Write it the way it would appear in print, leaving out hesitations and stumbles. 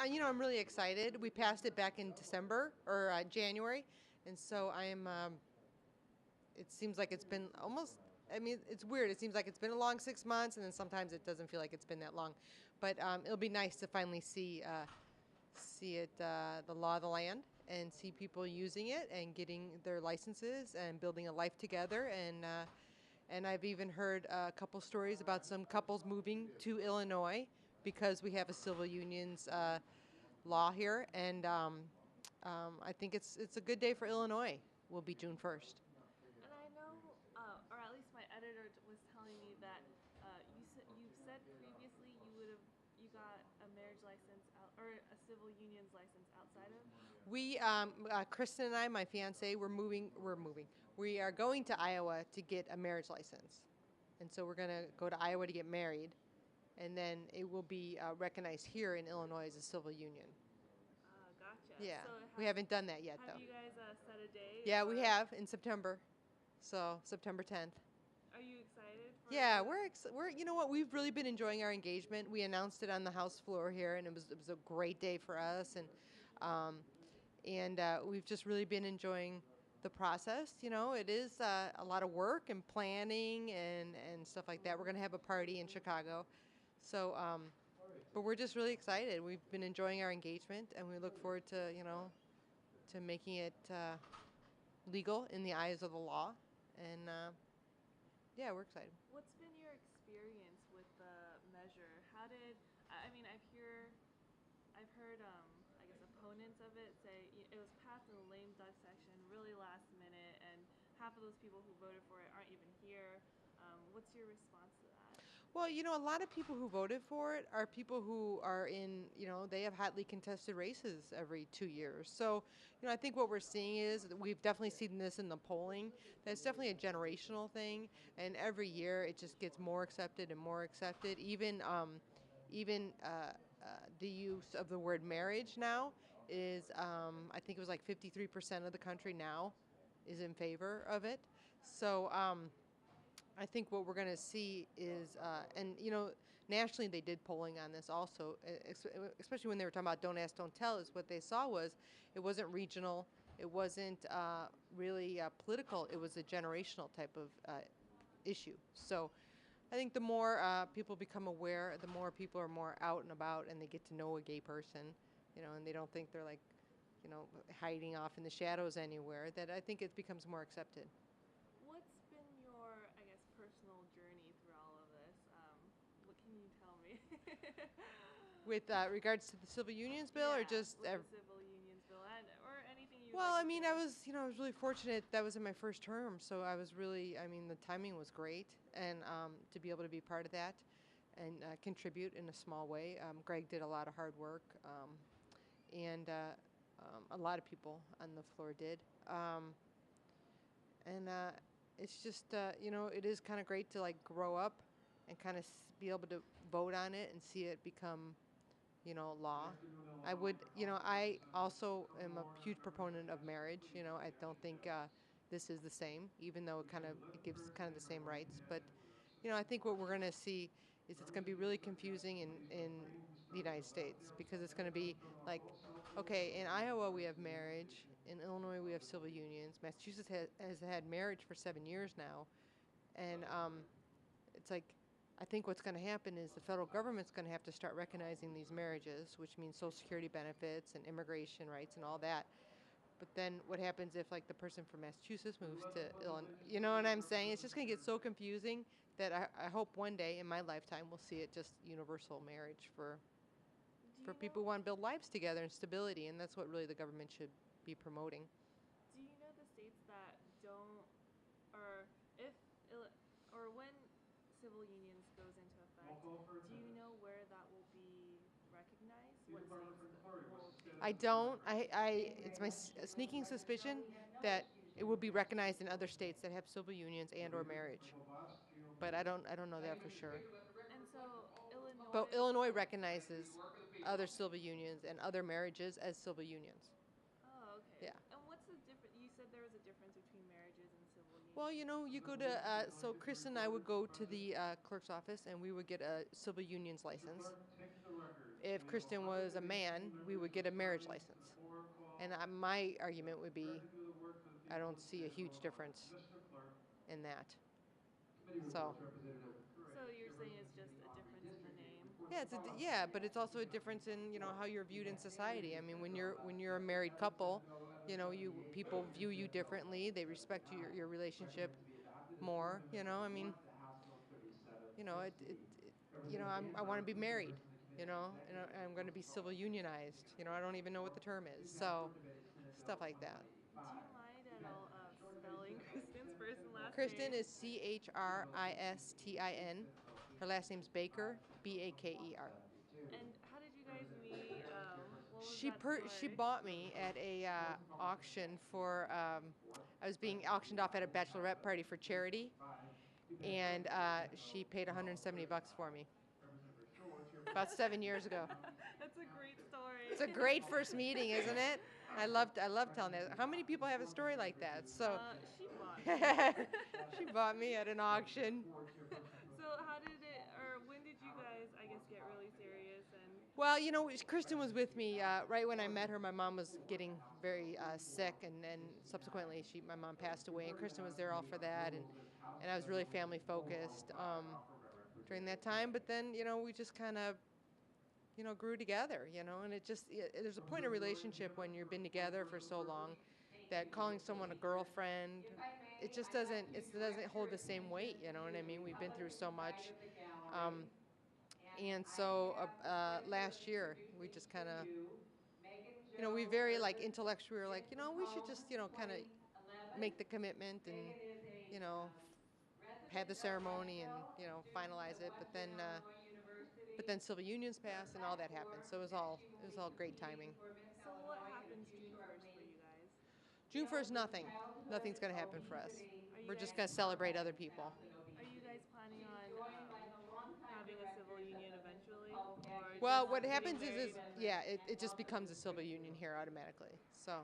I'm really excited. We passed it back in December or January, and so I am. It seems like it's been almost. I mean, it's weird. It seems like it's been a long 6 months, and then sometimes it doesn't feel like it's been that long. But it'll be nice to finally see it, the law of the land, and see people using it and getting their licenses and building a life together. And I've even heard a couple stories about some couples moving to Illinois because we have a civil unions law here, and I think it's a good day for Illinois. Will be June 1st. And I know, or at least my editor was telling me that you said previously you got a marriage license out, or a civil unions license outside of. We, Kristen and I, my fiance, we're moving. We're moving. We are going to Iowa to get a marriage license, and so we're gonna go to Iowa to get married, and then it will be recognized here in Illinois as a civil union. Gotcha. Yeah, So we haven't done that yet, have though. you guys set a date? Yeah, we Or have in September, so September 10th. are you excited for? Yeah, we're you know what, we've really been enjoying our engagement. We announced it on the house floor here, and it was a great day for us, um, and we've just really been enjoying the process. You know, it is a lot of work and planning and stuff like that. We're gonna have a party in Chicago, so but we're just really excited. We've been enjoying our engagement, and we look forward to to making it legal in the eyes of the law, and yeah, we're excited. What's been your experience with the measure? How did I mean? I've heard, I guess, opponents of it say it was passed in the lame duck section, really last minute, and half of those people who voted for it aren't even here. What's your response to that? Well, a lot of people who voted for it are people who are in, they have hotly contested races every 2 years. So, I think what we're seeing is that we've definitely seen this in the polling. That's definitely a generational thing, and every year it just gets more accepted and more accepted. Even the use of the word marriage now is, I think it was like 53% of the country now is in favor of it. So. I think what we're going to see is, and nationally they did polling on this also, especially when they were talking about don't ask, don't tell, is what they saw was it wasn't regional, it wasn't really political, it was a generational type of issue. So I think the more people become aware, the more people are more out and about and they get to know a gay person, and they don't think they're like, hiding off in the shadows anywhere, that I think it becomes more accepted. What's been your, I guess, personal journey through all of this? What can you tell me? With regards to the civil unions bill, or Yeah, just with the civil unions bill, and or anything you. well, Like I to mean, share. I was really fortunate. That was in my first term, so I was really, I mean, the timing was great, and to be able to be part of that and contribute in a small way. Greg did a lot of hard work, and a lot of people on the floor did. And it's just, it is kind of great to like grow up and kind of be able to vote on it and see it become law. I also am a huge proponent of marriage. I don't think this is the same, even though it gives kind of the same rights. But, I think what we're going to see is it's going to be really confusing in the United States because it's going to be like, okay, in Iowa we have marriage, in Illinois we have civil unions, Massachusetts has had marriage for 7 years now, and it's like, I think what's going to happen is the federal government's going to have to start recognizing these marriages, which means Social Security benefits and immigration rights and all that. But then what happens if, like, the person from Massachusetts moves to Illinois? You know what I'm saying? It's just going to get so confusing that I hope one day in my lifetime we'll see it just universal marriage Do for you people who know? want to build lives together and stability, and that's what really the government should be promoting. Do you know the states that don't, or if, or when civil unions goes into effect? Do you know where that will be recognized? What states that will I change? don't. It's my sneaking suspicion that it will be recognized in other states that have civil unions and/or marriage, but I don't know that for sure. And so But Illinois. Illinois recognizes other civil unions and other marriages as civil unions. Oh, okay. Yeah. And what's the difference? You said there was a difference between marriages and civil Well, you go to, so Chris and I would go to the clerk's office and we would get a civil unions license. If Kristen was a man, we would get a marriage license. And my argument would be I don't see a huge difference in that. So, So you're saying it's just a difference in the name? yeah, yeah, but it's also a difference in, how you're viewed in society. I mean, when you're a married couple, you people view you differently. They respect your relationship more, I mean, I want to be married, and I'm going to be civil unionized. I don't even know what the term is. So, stuff like that. Do you mind at all spelling Kristen's first and last Kristen name? is Christin. Her last name's Baker, Baker. And how did you guys meet? What was She that per she story? bought me at a auction for I was being auctioned off at a bachelorette party for charity, and she paid 170 bucks for me about 7 years ago. That's a great story. It's a great first meeting, isn't it? I love telling that. How many people have a story like that? So She bought me. she bought me at an auction. So how did it, or when did you guys, I guess, get really serious and? Well, Kristen was with me right when I met her. My mom was getting very sick, and subsequently, my mom passed away, and Kristen was there all for that, and I was really family focused during that time. But then, we just kind of, grew together, and there's a point of relationship when you've been together for so long that calling someone a girlfriend, it doesn't hold the same weight. You know what I mean? We've been through so much. Um, and so last year, we just kind of, we very like intellectual. We were like, we should just, kind of make the commitment and, you know, have the ceremony and, finalize it. But then civil unions passed and all that happened. So it was all great timing. So what happens June 1st for you guys? June 1st, nothing. Nothing's going to happen for us. Are you We're just guys going to celebrate other people. are you guys planning on having a civil union eventually, or Well, just what getting happens is married and then? yeah, it just becomes a civil union here automatically. So